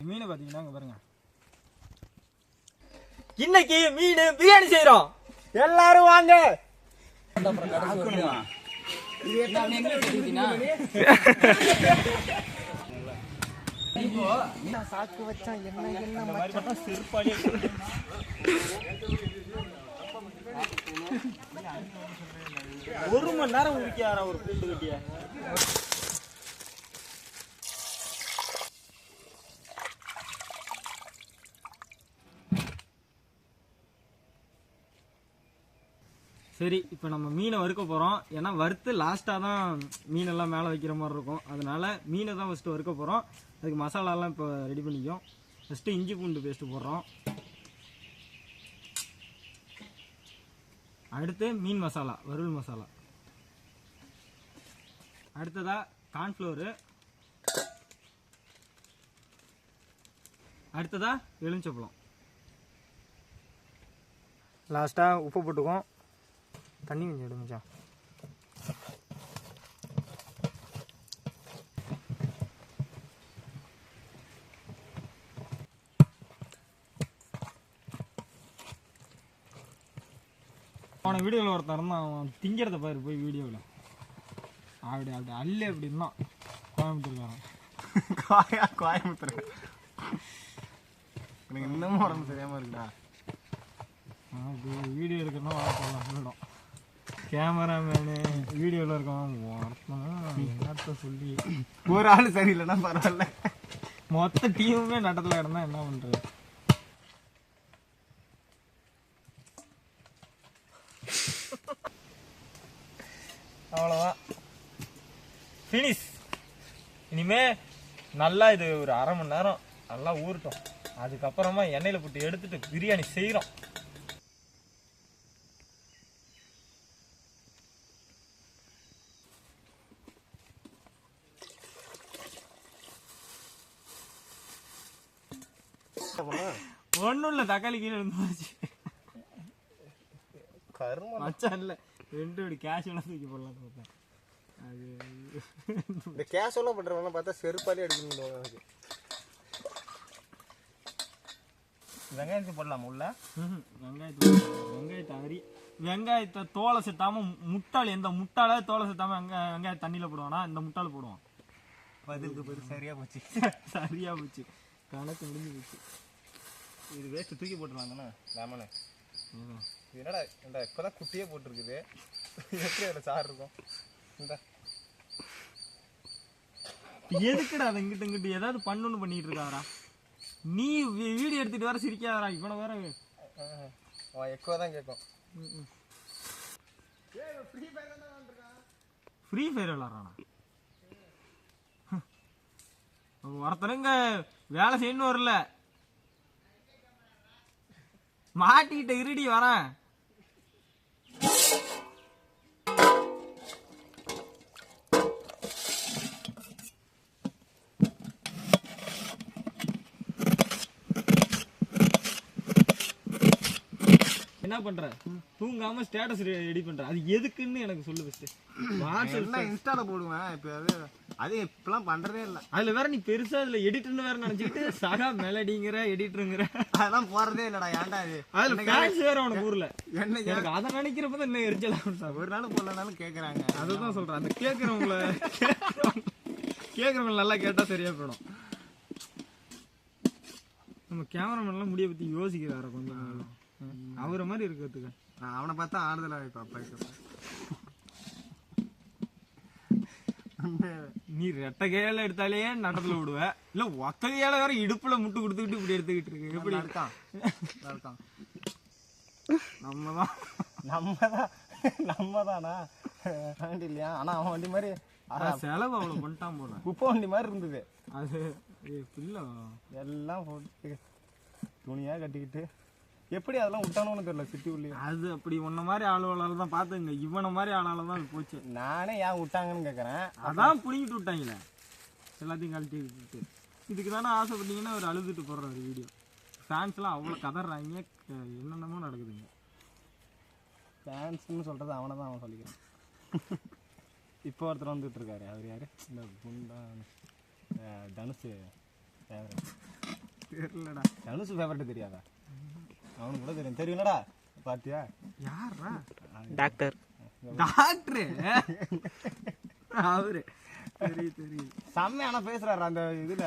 மீன் பாத்தீங்கன்னா பாருங்க, இன்னைக்கு மீன் பிரியாணி செய்யறோம், எல்லாரும் வாங்க. சாக்கு வச்சா என்ன சிறுபாடி ஒரு மணி நேரம் உரிக்காரா ஒரு கூண்டு கட்டிய. சரி, இப்போ நம்ம மீனை வறுக்க போகிறோம். ஏன்னா வறுத்து லாஸ்ட்டாக தான் மீனெல்லாம் மேலே வைக்கிற மாதிரி இருக்கும். அதனால மீனை தான் ஃபஸ்ட்டு வறுக்க போகிறோம். அதுக்கு மசாலாலாம் இப்போ ரெடி பண்ணிக்கும். ஃபஸ்ட்டு இஞ்சி பூண்டு பேஸ்ட்டு போடுறோம். அடுத்து மீன் மசாலா, வறுவல் மசாலா. அடுத்ததாக கார்ன்ஃப்ளவரு. அடுத்ததாக எலுமிச்சப்பழம். லாஸ்ட்டாக உப்பு போட்டுக்குவோம். தண்ணி கொஞ்சம் எடுங்கச்சா. அவனை வீடியோவில் ஒருத்தர் இருந்தான், அவன் திங்கிறத பாரு போய் வீடியோவில். அப்படி அப்படி அல்ல அப்படி இருந்தான். கோயம்புத்தூர்காரன். கோயம்புத்தூர் எனக்கு இன்னமும் உடம்பு சரியாமல் இருக்குடா. வீடியோ எடுக்கணும் சொல்லலாம். கேமராமேனு வீடியோவில் இருக்கவன் என்னத்த சொல்லி ஒரு ஆள் சரியில்லைன்னா பரவாயில்ல, மொத்த டீமுமே நட்டத்தில் கிடந்தா என்ன பண்ணுறது? அவ்வளோதான், ஃபினிஷ். இனிமே நல்லா இது ஒரு அரை மணி நேரம் நல்லா ஊறட்டும். அதுக்கப்புறமா எண்ணெயில் போட்டு எடுத்துட்டு பிரியாணி செய்கிறோம். ஒன்றும் இல்லை, தக்காளி கீழே இருந்துச்சு. மச்சான் இல்லை, 2 படி கேஷ் எல்லாம் தூக்கி போடலாம் பார்த்தேன். அது இந்த கேஷ் எல்லாம் பண்ணுறவங்க பார்த்தா செருப்பாலே எடுக்கணும். வெங்காயத்தை போடலாமா உள்ள? வெங்காயத்தை தோலை செத்தாம முட்டாள், எந்த முட்டாள தோலை செத்தாம வெங்காயம் தண்ணியில் போடுவானா, இந்த முட்டாள் போடுவான். பதிலுக்கு பேர் சரியா போச்சு. சரியா போச்சு, கணக்கு முடிஞ்சு போச்சு. இது வேஸ்ட்டு தூக்கி போட்டுருவாங்கண்ணா லெமனு. என்னடா இந்த இப்போதான் குட்டியே போட்டிருக்குது, எப்படி அதில் சாறு இருக்கும்? இந்த எதுக்குடா அதை இங்கிட்ட இங்கிட்ட ஏதாவது பண்ணணும்னு பண்ணிட்டு இருக்காரா? நீ வீடியோ எடுத்துட்டு வர சிரிக்காதரா. இவனை வேற எக்கோ தான் கேட்கும். Free fire விளாட்றானா? ஒருத்தருங்க வேலை செய்யணும் வரல, மாட்டிக்கிட்ட இருடி வரேன். என்ன பண்ற? தூங்காம ஸ்டேட்டஸ் ரெடி பண்ற, அது எதுக்குன்னு எனக்கு சொல்லு. வாட்ஸ்அப் இன்ஸ்டால போடுவேன். இப்ப அது இப்பெல்லாம் பண்றதே இல்ல. அதுல வேற நீ பெருசா அதுல எடிட்டர்னு வேற நினைச்சிட்டு சகா மெலடிங்கிற எடிட்டருங்கிற அதெல்லாம் போறதே இல்லடா. ஏன்டா அது அதுல ஃபேன்ஸ் வேற உனக்கு ஊர்ல. எனக்கு அதை நினைக்கிறப்பதான் என்ன எரிச்சலா. ஒரு நாள் போடலனாலும் கேக்குறாங்க. அதுதான் சொல்றேன், அந்த கேக்குறவங்க நல்லா கேட்டா சரியா போயிடும். நம்ம கேமராமேன் எல்லாம் முடிய பத்தி யோசிக்கிறாரு கொஞ்சம். அவரை மாதிரி இருக்கிறதுக்கு அவனை பார்த்தா ஆறுதலா வைப்பா. நீ ரெட்டை கையால எடுத்தாலே நடத்துல விடுவ, இல்ல ஒத்த கையால வேற இடுப்புல முட்டு கொடுத்துக்கிட்டு இப்படி எடுத்துக்கிட்டு இருக்கு. எப்படி இருக்கான்? நம்மதானா வண்டி இல்லையா? ஆனா அவன் வண்டி மாதிரி செலவு அவ்வளவு பண்ணிட்டான் போல. குப்பை வண்டி மாதிரி இருந்தது அது. எல்லாம் போட்டு துணியா கட்டிக்கிட்டு எப்படி அதெல்லாம் விட்டானோன்னு தெரியல சிட்டி உள்ளே. அது அப்படி உன்ன மாதிரி ஆளுவாளால தான் பாத்துங்க, இவனை மாதிரி ஆளால தான் போச்சு. நானே ஏன் விட்டாங்கன்னு கேட்கறேன். அதான் புடிங்கிட்டு விட்டாங்களே எல்லாத்தையும் கழட்டி விட்டுட்டு. இதுக்கு தானே ஆசைப்பட்டீங்கன்னா அவர் அழுதுட்டு போடுறாரு வீடியோ. ஃபேன்ஸ் எல்லாம் அவ்வளவு கதறாங்க, என்னென்னமோ நடக்குதுங்க. ஃபேன்ஸ்ன்னு சொல்றது அவனை தான் அவன் சொல்லிக்கிறான். இப்போ ஒருத்தர் வந்துட்டு இருக்காரு, அவர் யாரு? இந்த குண்டா தனுஷ் ஃபேவரட். தெரியலடா. தனுஷ் ஃபேவரட் தெரியாதா? அவனுக்கு கூட தெரியும். தெரியும்லடா பாத்தியா? யாரா? டாக்டர் அவரு தெரியும். செம்மையான பேசுறாரு அந்த இதுல.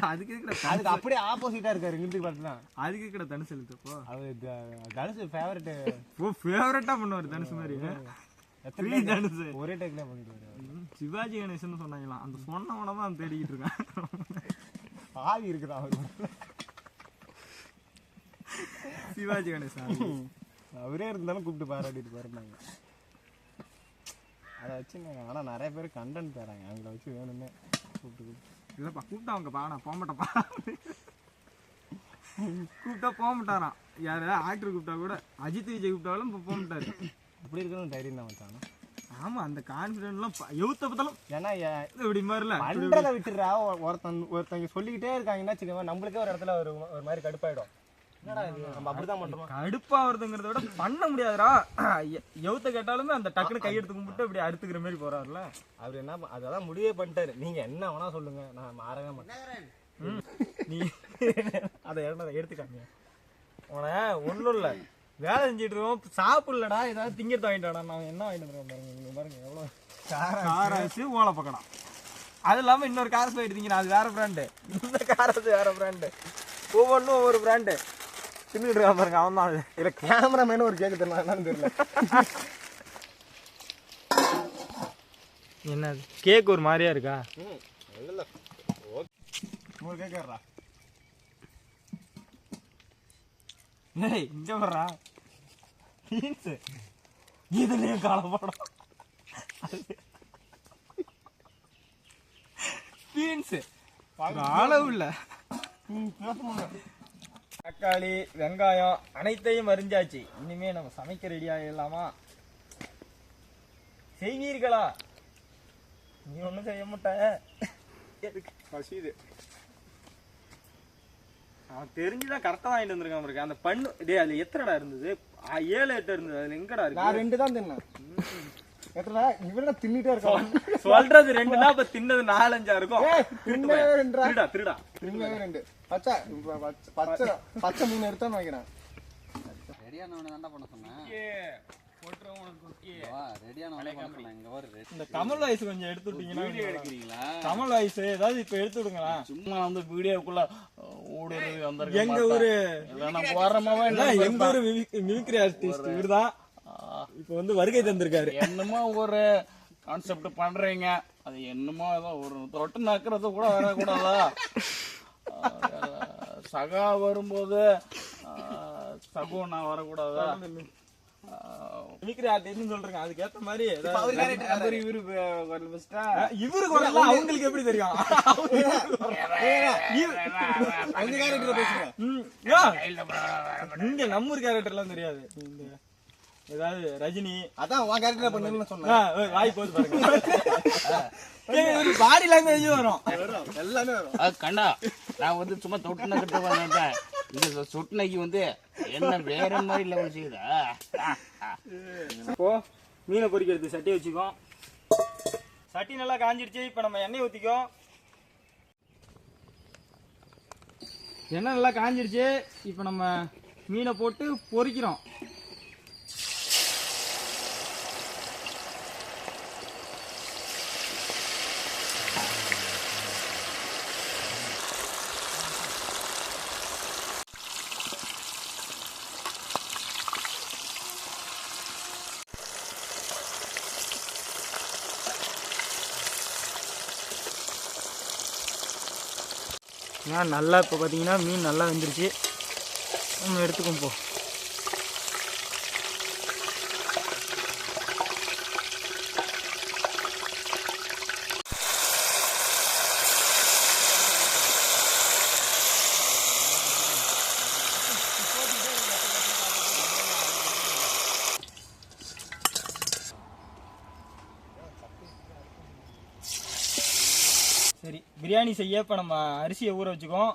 அதுக்கு அப்படியே ஆப்போசிட்டா இருக்காரு இங்கிட்டு பார்த்தா. அதுக்கு கூட தனுஷ் எழுத்தப்போ அவரு தனுஷ் ஃபேவரட். ஃபேவரட்டா பண்ணுவாரு தனுஷ் மாதிரி. தனுஷ் ஒரே டேக்ல பண்ணிடுவாரு. சிவாஜி கணேசன் சொன்னாங்களாம். அந்த சொன்னவனமா அவன் தேடிக்கிட்டு இருக்கான். ஆவி இருக்குதா அவரு? சிவாஜி கணேசன் அவரே இருந்தாலும் கூப்பிட்டு பாராட்டிட்டு பாருந்தாங்க. அதை வச்சு ஆனா நிறைய பேர் கண்டென்ட் தராங்க. அவங்கள வச்சு வேணும்னே கூப்பிட்டு இல்லப்பா கூப்பிட்டா அவங்கப்பா நான் போக மாட்டேன்ப்பா. கூப்பிட்டா போக மாட்டாராம். யாரு ஆக்டர் கூப்பிட்டா கூட அஜித் விஜய் கூப்பிட்டாலும் போக மாட்டாரு. அப்படி இருக்கணும் தைரியம் தான் வச்சானா. ஆமா அந்த கான்பிடன்ட்லாம் எவுத்த பார்த்தாலும் ஏன்னா இப்படி மாதிரில பண்றதை விட்டுறா. ஒருத்தங்க சொல்லிக்கிட்டே இருக்காங்கன்னா வச்சுக்கோங்க, நம்மளுக்கே ஒரு இடத்துல ஒரு மாதிரி கடுப்பாயிடும். என்னடா இது நம்ம அப்படிதான் பண்றோம். கடுப்பா வருதுங்கிறத விட பண்ண முடியாதுடா. எவுத்த கேட்டாலுமே அந்த டக்குனு கையெடுத்து கும்பிட்டு அப்படி அறுத்துக்கிற மாதிரி போறாருல. அவர் என்ன அதெல்லாம் முடிவே பண்ணிட்டாரு. நீங்க என்ன வேணா சொல்லுங்க, நான் மாறவே மாட்டேன். நீ அதை எடுத்துக்காங்க. உன ஒன்றும் இல்லை, வேலை செஞ்சுட்டு இருக்கோம், சாப்பிடலடா, ஏதாவது திங்கிறது வாங்கிட்டாடா. நான் என்ன வாங்கிட்டு வந்துருக்கேன் பாருங்க. பாருங்க எவ்வளோ காராசு ஓலை பக்கடா. அது இல்லாமல் இன்னொரு காரஸ் எடுத்தீங்கன்னா அது வேற பிராண்டு. இந்த காரஸ் வேற பிராண்டு. ஒவ்வொன்றும் ஒவ்வொரு பிராண்டு தின்னுட்டு இருக்கான் பாருங்க. அவன் தான் இல்லை கேமராமேனு ஒரு கேட்க தெரியல. என்னன்னு தெரியல. என்னது கேக் ஒரு மாதிரியா இருக்கா? இல்லை ஒரு கேட்கறா. ஏய் இங்க வர்றா பீன்ஸ். இதுலயும் காலப்படம் பீன்ஸ் அளவு இல்ல. தக்காளி வெங்காயம் அனைத்தையும் அரிஞ்சாச்சு. இனிமே நம்ம சமைக்க ரெடி ஆகிடலாமா? செய்வீர்களா? நீ ஒன்றும் செய்ய மாட்ட. பசிது. அவன் தெரிஞ்சுதான் கரெக்டா வாங்கிட்டு வந்திருக்கான் இருக்கு. அந்த பண்ணு டே அது எத்தனைடா இருந்தது? 7 8 இருந்தது. அதுல எங்கடா இருக்கு? நான் 2 தான் தின்னேன். எத்தனை இவன தின்னிட்டே இருக்கான். சொல்றது 2னா அப்ப தின்னது 4 5 இருக்கும். தின்னவே 2. திருடா தின்னவே 2. பச்சை 3 எடுத்தான்னு வைக்கிறேன். ரெடியானவனை தான்டா பண்ண சொன்னேன். இந்த கமல் வாய்ஸ் கொஞ்சம் எடுத்து விட்டீங்கன்னா. வீடியோ எடுக்கிறீங்களா? கமல் வாய்ஸ் ஏதாவது இப்ப எடுத்து விடுங்களா? சும்மா வந்து வீடியோக்குள்ள ஓடுறது அந்த எங்க ஊரு போறமாவே எங்க ஊரு மிமிக்ரி ஆர்டிஸ்ட் இவர்தான் இப்ப வந்து வருகை தந்திருக்காரு. என்னமோ ஒரு கான்செப்ட் பண்றீங்க, அது என்னமோ ஏதோ ஒரு தொட்டு நக்கிறது கூட வரக்கூடாதா? சகா வரும்போது சகுனா வரக்கூடாதா? மிமிக்ரி ஆர்டிஸ்ட்னு சொல்றேன். அதுக்கு ஏத்த மாதிரி இவருக்கு அவங்களுக்கு எப்படி தெரியும்? இங்க நம்ம ஊர் கேரக்டர் எல்லாம் தெரியாது. ஏதாவது ரஜினி அதான் உன் கேரக்டர் பண்ணுன்னு சொன்னேன். வாய் போது பாருங்க. பாடி லாங்குவேஜ் வரும், எல்லாமே வரும். அது கண்டா நான் வந்து சும்மா தொட்டு நக்கிட்டு வந்தேன். இந்த சொட்டுனைக்கு வந்து என்ன வேற மாதிரி லெவல் செய்யுதா? இப்போ மீனை பொரிக்கிறது சட்டி வச்சுக்கோ. சட்டி நல்லா காஞ்சிடுச்சு. இப்போ நம்ம எண்ணெய் ஊற்றிக்கோ. எண்ணெய் நல்லா காஞ்சிடுச்சு. இப்போ நம்ம மீனை போட்டு பொரிக்கிறோம். நல்லா இப்போ பார்த்தீங்கன்னா மீன் நல்லா வெந்துருச்சு. நம்ம எடுத்துக்கும் போ. சரி, பிரியாணி செய்ய இப்போ நம்ம அரிசியை ஊற வச்சுக்கோம்.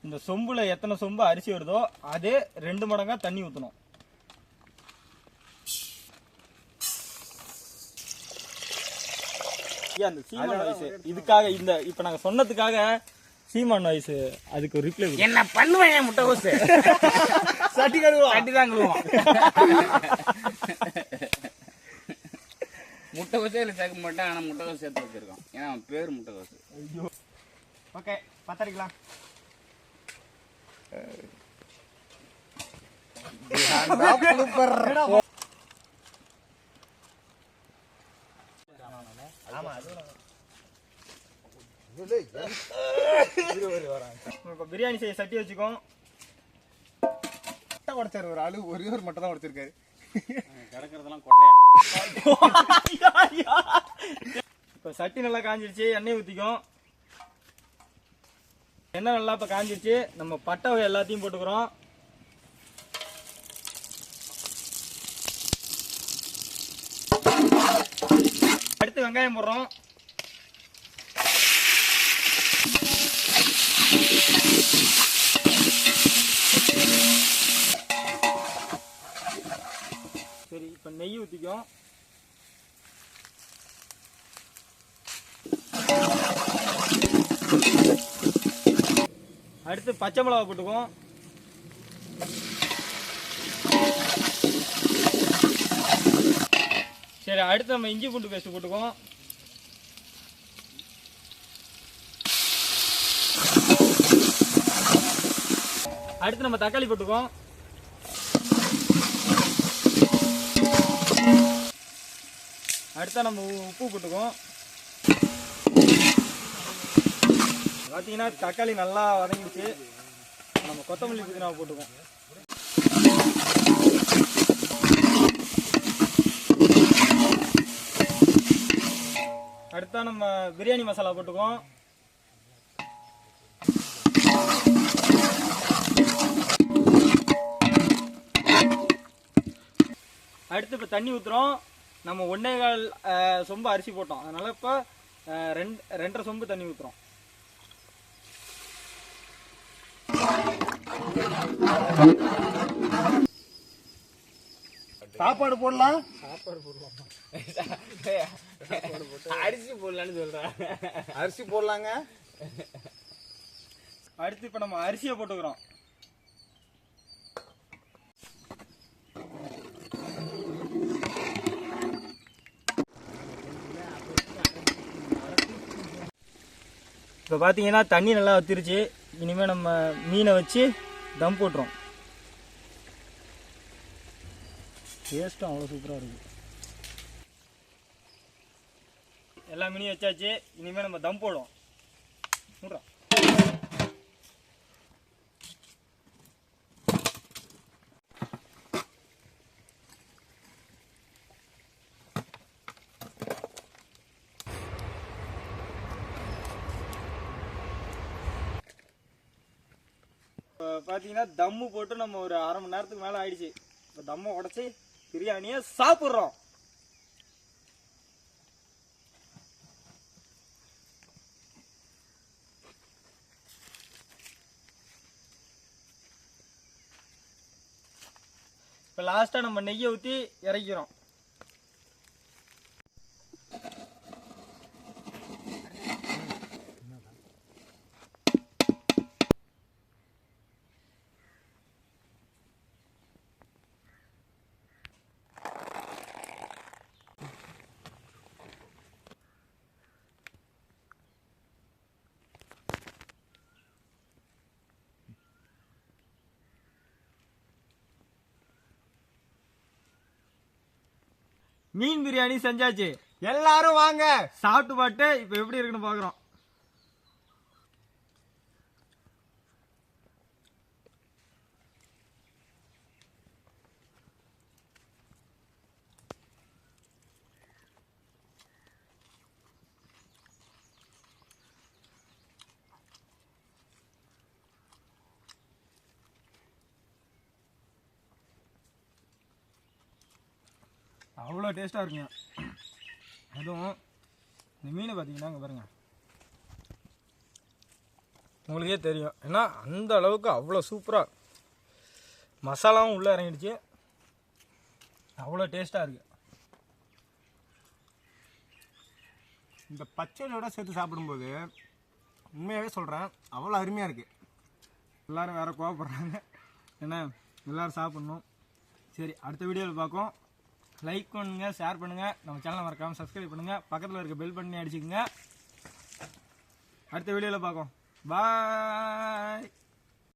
இந்த சொம்புல எத்தனை சொம்பு அரிசி வருதோ அதே 2 மடங்கா தண்ணி ஊற்றணும். அந்த சீமன் ரைஸ் இதுக்காக இந்த இப்போ நாங்கள் சொன்னதுக்காக சீமான் வாய்ஸ் அதுக்கு ஒரு ரிப்ளை என்ன பண்ணுவேன் முட்டைகோசு சட்டி கழுவா தட்டி தான் கழுவோம் முட்டைகோசே இல்லை சேர்க்க மாட்டேன் ஆனால் முட்டைகோசு சேர்த்து வச்சிருக்கோம் ஏன்னா அவன் பேர் முட்டைகோசு. ஓகே பத்தடிக்கலாம். பிரியாணி செய்ய சட்டி வச்சுக்கோ. உடைச்சாரு ஒரு ஆளு, ஒரே ஒரு மட்டும் தான் உடைச்சிருக்காரு. கிடக்கிறதெல்லாம் கொட்டையா. இப்போ சட்டி நல்லா காஞ்சிருச்சு, எண்ணெய் ஊற்றிக்கும். எண்ணெய் நல்லா இப்போ காஞ்சிருச்சு, நம்ம பட்டை வகை எல்லாத்தையும் போட்டுக்கிறோம். அடுத்து வெங்காயம் போடுறோம். சரி, இப்போ நெய் ஊற்றிக்கும். அடுத்து பச்சை மிளகா போட்டுக்குவோம். சரி, அடுத்து நம்ம இஞ்சி பூண்டு பேஸ்ட் போட்டுக்குவோம். அடுத்து நம்ம தக்காளி போட்டுக்குவோம். அடுத்தா நம்ம உப்பு போட்டுக்குவோம். பார்த்தீங்கன்னா தக்காளி நல்லா வதங்கிடுச்சு. நம்ம கொத்தமல்லி புதினா போட்டுக்குவோம். அடுத்தா நம்ம பிரியாணி மசாலா போட்டுக்குவோம். அடுத்து இப்போ தண்ணி ஊற்றுறோம். நம்ம 1.25 சொம்பு அரிசி போட்டோம், அதனால இப்போ 2.5 சொம்பு தண்ணி ஊற்றுறோம். சாப்பாடு போடலாம். அரிசி போடலான்னு சொல்றேன். அரிசி போடலாங்க. அடுத்து இப்போ நம்ம அரிசியை போட்டுக்கிறோம். இப்போ பார்த்தீங்கன்னா தண்ணி நல்லா வத்திருச்சு. இனிமேல் நம்ம மீனை வச்சு தம் போட்டுறோம். டேஸ்ட்டும் அவ்வளோ சூப்பராக இருக்குது. எல்லா மீனையும் வச்சாச்சு, இனிமேல் நம்ம தம் போடுவோம். மூடுறோம். இப்போ பார்த்தீங்கன்னா தம்மு போட்டு நம்ம ஒரு 1/2 மணி நேரத்துக்கு மேலே ஆயிடுச்சு. இப்போ தம்மை உடச்சி பிரியாணியை சாப்பிட்றோம். இப்போ லாஸ்ட்டாக நம்ம நெய்யை ஊற்றி இறக்கிறோம். மீன் பிரியாணி செஞ்சாச்சு. எல்லாரும் வாங்க சாப்பிட்டு பாட்டு இப்போ எப்படி இருக்குன்னு பார்க்குறோம். அவ்வளோ டேஸ்ட்டாக இருக்குங்க. அதுவும் இந்த மீனை பார்த்தீங்கன்னா இங்கே பாருங்க, உங்களுக்கே தெரியும். ஏன்னா அந்த அளவுக்கு அவ்வளோ சூப்பராக மசாலாவும் உள்ளே இறங்கிடுச்சு. அவ்வளோ டேஸ்ட்டாக இருக்குது. இந்த பச்சையோட சேர்த்து சாப்பிடும்போது உண்மையாகவே சொல்கிறேன், அவ்வளோ அருமையாக இருக்குது. எல்லாரும் வேற கோவப்படுறாங்க. ஏன்னா எல்லாரும் சாப்பிட்ணும். சரி, அடுத்த வீடியோவில் பார்ப்போம். லைக் பண்ணுங்க, ஷேர் பண்ணுங்க, நம்ம சேனலை மறக்காமல் சப்ஸ்கிரைப் பண்ணுங்க, பக்கத்தில் இருக்க பெல் பண்ணி அடிச்சுக்கோங்க. அடுத்த வீடியோவில் பார்ப்போம். பாய்.